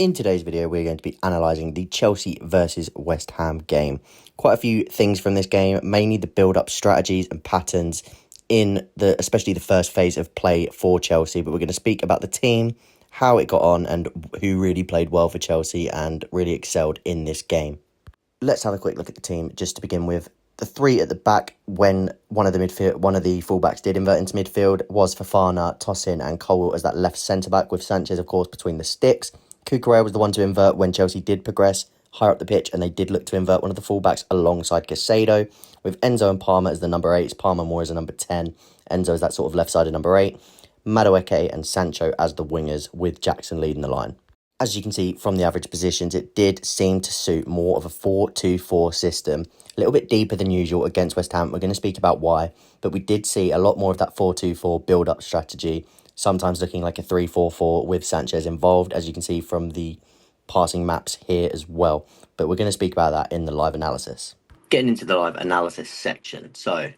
In today's video, we're going to be analysing the Chelsea versus West Ham game. Quite a few things from this game, mainly the build-up strategies and patterns in especially the first phase of play for Chelsea. But we're going to speak about the team, how it got on, and who really played well for Chelsea and really excelled in this game. Let's have a quick look at the team just to begin with. The three at the back, when one of the fullbacks did invert into midfield, was Fofana, Tosin and Cole as that left centre-back, with Sanchez, of course, between the sticks. Cucurella was the one to invert when Chelsea did progress higher up the pitch, and they did look to invert one of the fullbacks alongside Caicedo, with Enzo and Palmer as the number 8s, Palmer more as a number 10, Enzo as that sort of left-sided number 8, Madueke and Sancho as the wingers, with Jackson leading the line. As you can see from the average positions, it did seem to suit more of a 4-2-4 system, a little bit deeper than usual against West Ham. We're going to speak about why, but we did see a lot more of that 4-2-4 build-up strategy, sometimes looking like a 3-4-4 with Sanchez involved, as you can see from the passing maps here as well. But we're going to speak about that in the live analysis. Getting into the live analysis section. So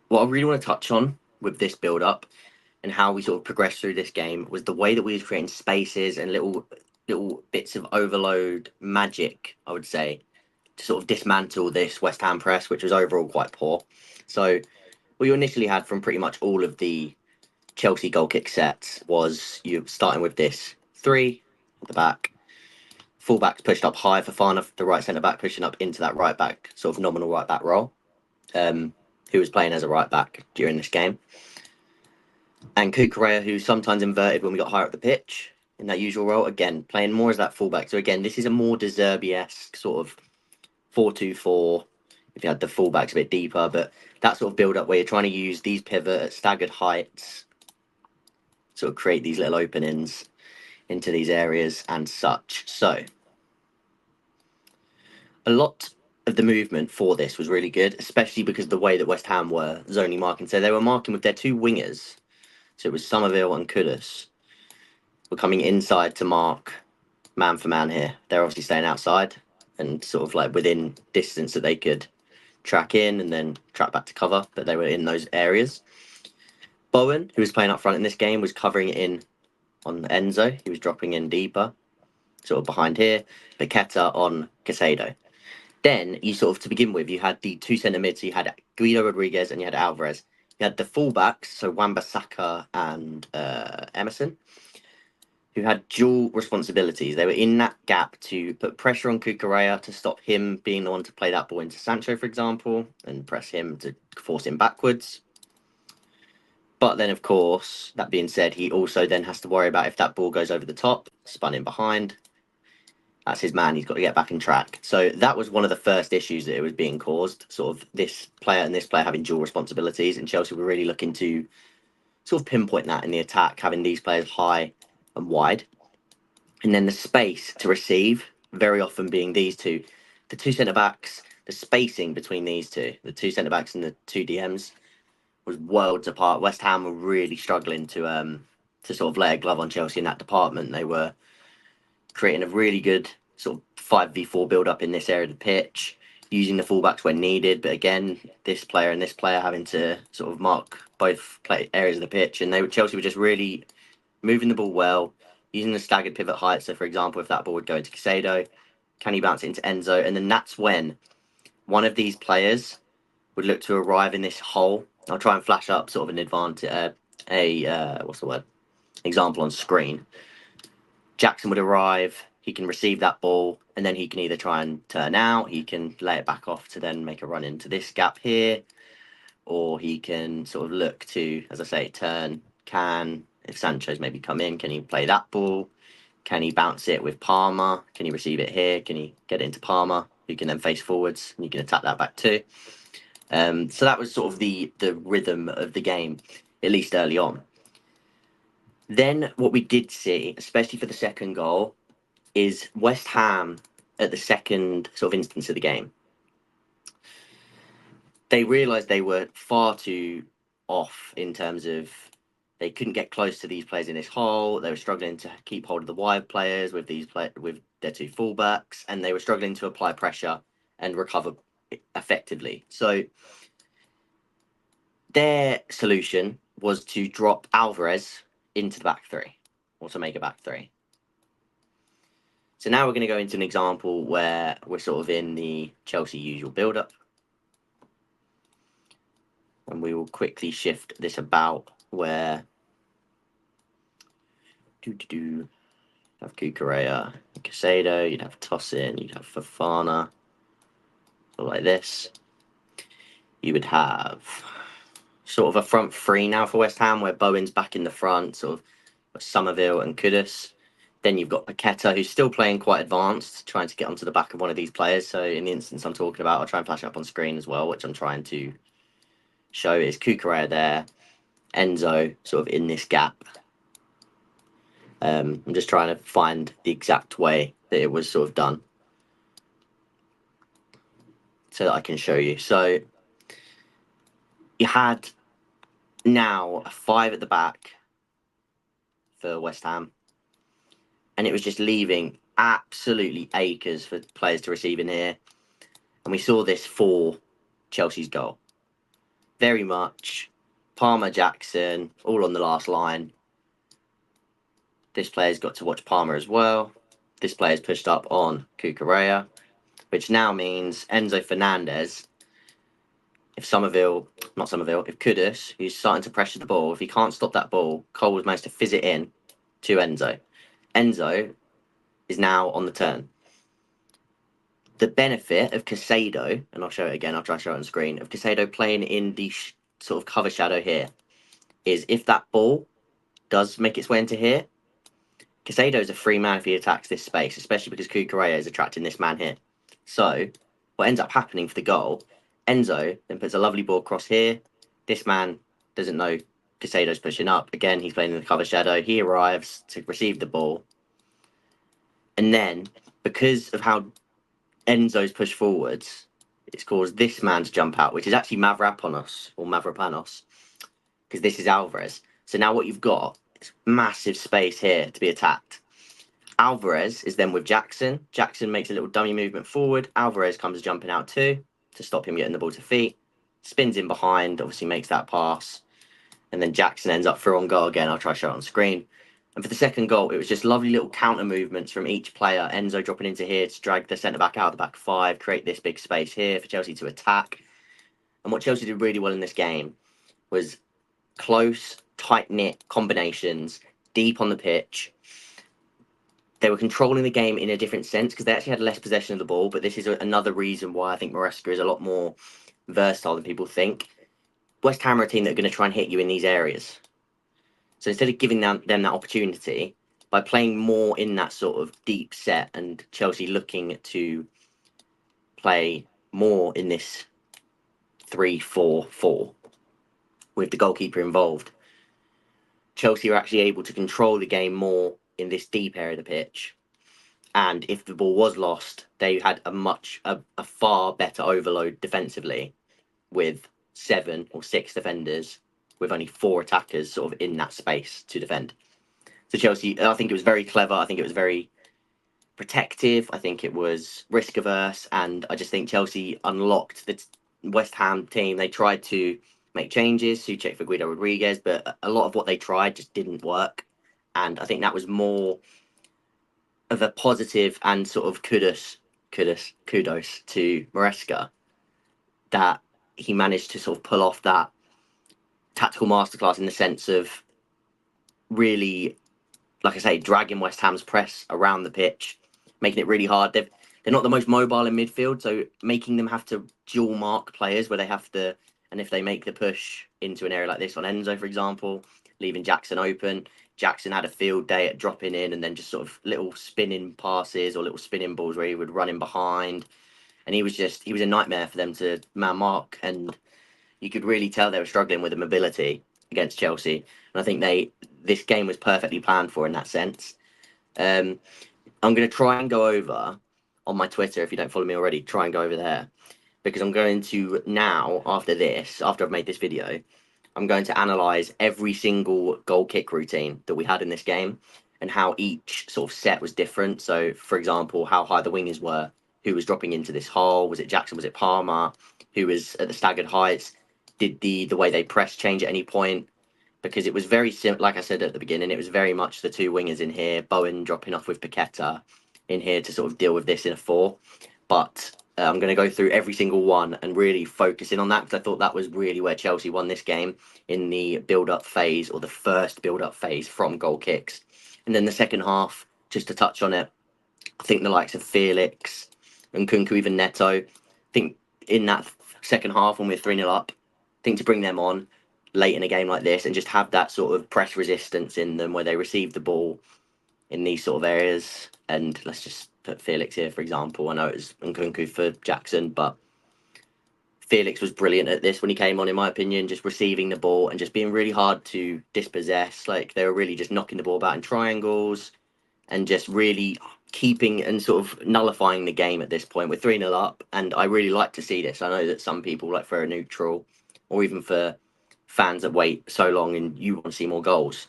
what I really want to touch on with this build-up and how we sort of progressed through this game was the way that we were creating spaces and little bits of overload magic, I would say, to sort of dismantle this West Ham press, which was overall quite poor. So what you initially had from pretty much all of the Chelsea goal kick sets was you starting with this 3 at the back, fullbacks pushed up high, Fofana, the right centre back, pushing up into that right back, sort of nominal right back role, who was playing as a right back during this game. And Cucurella, who sometimes inverted when we got higher up the pitch in that usual role, again, playing more as that fullback. So again, this is a more De Zerbi-esque sort of 4-2-4, if you had the fullbacks a bit deeper, but that sort of build-up where you're trying to use these pivot at staggered heights, sort of create these little openings into these areas and such. So a lot of the movement for this was really good, especially because the way that West Ham were zoning marking. So they were marking with their two wingers. So it was Somerville and Kudus were coming inside to mark man for man here. They're obviously staying outside and sort of like within distance that they could track in and then track back to cover, but they were in those areas. Bowen, who was playing up front in this game, was covering it in on Enzo. He was dropping in deeper, sort of behind here. Paqueta on Caicedo. Then you sort of, to begin with, you had the two centre mids. So you had Guido Rodriguez and you had Alvarez. You had the fullbacks, so Wan-Bissaka and Emerson, who had dual responsibilities. They were in that gap to put pressure on Cucurella to stop him being the one to play that ball into Sancho, for example, and press him to force him backwards. But then, of course, that being said, he also then has to worry about if that ball goes over the top, spun in behind. That's his man. He's got to get back in track. So that was one of the first issues that it was being caused, sort of this player and this player having dual responsibilities. And Chelsea were really looking to sort of pinpoint that in the attack, having these players high and wide. And then the space to receive, very often being these two. The two centre-backs, the spacing between these two, the two centre-backs and the two DMs, was worlds apart. West Ham were really struggling to sort of lay a glove on Chelsea in that department. They were creating a really good sort of 5v4 build-up in this area of the pitch, using the fullbacks when needed. But again, this player and this player having to sort of mark both areas of the pitch. And Chelsea were just really moving the ball well, using the staggered pivot height. So, for example, if that ball would go into Caicedo, can he bounce it into Enzo? And then that's when one of these players would look to arrive in this hole. I'll try and flash up sort of an advantage, what's the word? Example on screen. Jackson would arrive, he can receive that ball, and then he can either try and turn out, he can lay it back off to then make a run into this gap here, or he can sort of look to, as I say, turn, if Sancho's maybe come in, can he play that ball? Can he bounce it with Palmer? Can he receive it here? Can he get it into Palmer, who can then face forwards, and you can attack that back too? So that was sort of the rhythm of the game, at least early on. Then what we did see, especially for the second goal, is West Ham at the second sort of instance of the game. They realised they were far too off in terms of they couldn't get close to these players in this hole. They were struggling to keep hold of the wide players with with their two fullbacks, and they were struggling to apply pressure and recover effectively. So their solution was to drop Alvarez into the back three, or to make a back three. So now we're going to go into an example where we're sort of in the Chelsea usual build-up. And we will quickly shift this about where you'd have Cucurella, Casado, you'd have Tosin, you'd have Fofana, like this. You would have sort of a front three now for West Ham, where Bowen's back in the front, sort of Somerville and Kudus. Then you've got Paqueta, who's still playing quite advanced, trying to get onto the back of one of these players. So in the instance I'm talking about, I'll try and flash it up on screen as well, which I'm trying to show is Cucurella there, Enzo sort of in this gap. I'm just trying to find the exact way that it was sort of done so that I can show you. So you had now a 5 at the back for West Ham, and it was just leaving absolutely acres for players to receive in here. And we saw this for Chelsea's goal. Very much Palmer, Jackson, all on the last line. This player's got to watch Palmer as well. This player's pushed up on Cucurella, which now means Enzo Fernandez, if Kudus, who's starting to pressure the ball, if he can't stop that ball, Cole has managed to fizz it in to Enzo. Enzo is now on the turn. The benefit of Casado, and I'll show it again, I'll try to show it on screen, of Casado playing in the sort of cover shadow here, is if that ball does make its way into here, Casado is a free man if he attacks this space, especially because Cucurella is attracting this man here. So what ends up happening for the goal, Enzo then puts a lovely ball across here. This man doesn't know Casado's pushing up. Again, he's playing in the cover shadow. He arrives to receive the ball. And then, because of how Enzo's pushed forwards, it's caused this man to jump out, which is actually Mavropanos, because this is Alvarez. So now what you've got is massive space here to be attacked. Alvarez is then with Jackson. Jackson makes a little dummy movement forward. Alvarez comes jumping out too to stop him getting the ball to feet. Spins in behind, obviously makes that pass. And then Jackson ends up through on goal again. I'll try to show it on screen. And for the second goal, it was just lovely little counter movements from each player. Enzo dropping into here to drag the centre-back out of the back 5, create this big space here for Chelsea to attack. And what Chelsea did really well in this game was close, tight-knit combinations, deep on the pitch. They were controlling the game in a different sense because they actually had less possession of the ball, but this is another reason why I think Maresca is a lot more versatile than people think. West Ham are a team that are going to try and hit you in these areas. So instead of giving them that opportunity, by playing more in that sort of deep set and Chelsea looking to play more in this 3-4-4 with the goalkeeper involved, Chelsea are actually able to control the game more in this deep area of the pitch. And if the ball was lost, they had a far better overload defensively with 7 or 6 defenders with only 4 attackers sort of in that space to defend. So Chelsea, I think it was very clever. I think it was very protective. I think it was risk averse. And I just think Chelsea unlocked the West Ham team. They tried to make changes, Souček for Guido Rodriguez, but a lot of what they tried just didn't work. And I think that was more of a positive and sort of kudos to Maresca that he managed to sort of pull off that tactical masterclass in the sense of really, like I say, dragging West Ham's press around the pitch, making it really hard. They're not the most mobile in midfield, so making them have to dual mark players where they have to, and if they make the push into an area like this on Enzo, for example, leaving Jackson open. Jackson had a field day at dropping in and then just sort of little spinning passes or little spinning balls where he would run in behind. And he was a nightmare for them to man mark. And you could really tell they were struggling with the mobility against Chelsea. And I think this game was perfectly planned for in that sense. I'm going to try and go over on my Twitter, if you don't follow me already, try and go over there. Because I'm going to now, after I've made this video, I'm going to analyse every single goal kick routine that we had in this game and how each sort of set was different. So, for example, how high the wingers were, who was dropping into this hole, was it Jackson, was it Palmer, who was at the staggered heights, did the way they press change at any point? Because it was very like I said at the beginning, it was very much the 2 wingers in here, Bowen dropping off with Paqueta. in here to sort of deal with this in a 4. But I'm going to go through every single one and really focus in on that, because I thought that was really where Chelsea won this game, in the build-up phase, or the first build-up phase from goal kicks. And then the second half, just to touch on it, I think the likes of Felix and Kunku, even Neto, I think in that second half when we're 3-0 up, I think to bring them on late in a game like this and just have that sort of press resistance in them where they receive the ball in these sort of areas. And let's just put Felix here, for example. I know it was Nkunku for Jackson, but Felix was brilliant at this when he came on, in my opinion, just receiving the ball and just being really hard to dispossess. Like, they were really just knocking the ball about in triangles and just really keeping and sort of nullifying the game at this point. We're 3-0 up, and I really like to see this. I know that some people, like for a neutral or even for fans that wait so long and you want to see more goals,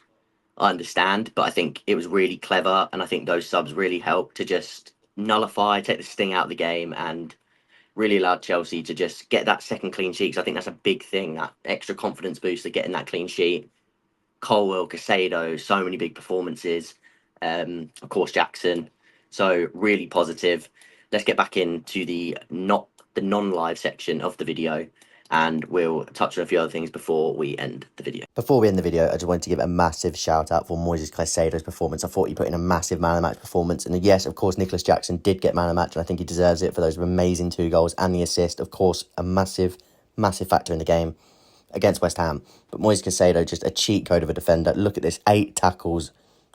I understand, but I think it was really clever, and I think those subs really helped to just nullify, take the sting out of the game, and really allowed Chelsea to just get that second clean sheet. Because I think that's a big thing, that extra confidence boost of getting that clean sheet. Colwell, Casado, so many big performances. Of course, Jackson. So really positive. Let's get back into the non-live section of the video, and we'll touch on a few other things before we end the video. Before we end the video, I just wanted to give a massive shout out for Moises Caicedo's performance. I thought he put in a massive man of the match performance. And yes, of course, Nicholas Jackson did get man of the match, and I think he deserves it for those amazing 2 goals and the assist. Of course, a massive, massive factor in the game against West Ham. But Moises Caicedo, just a cheat code of a defender. Look at this, 8 tackles,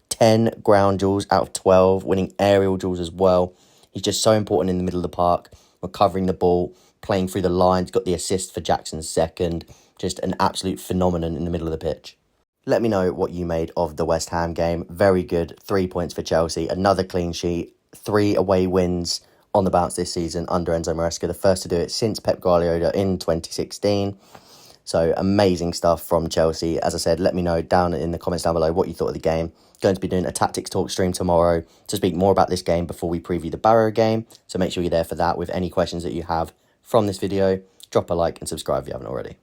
10 ground duels out of 12, winning aerial duels as well. He's just so important in the middle of the park, recovering the ball, playing through the lines, got the assist for Jackson's second. Just an absolute phenomenon in the middle of the pitch. Let me know what you made of the West Ham game. Very good, 3 points for Chelsea, another clean sheet, 3 away wins on the bounce this season under Enzo Maresca, the first to do it since Pep Guardiola in 2016. So amazing stuff from Chelsea. As I said, let me know down in the comments down below what you thought of the game. Going to be doing a Tactics Talk stream tomorrow to speak more about this game before we preview the Barrow game. So make sure you're there for that with any questions that you have from this video. Drop a like and subscribe if you haven't already.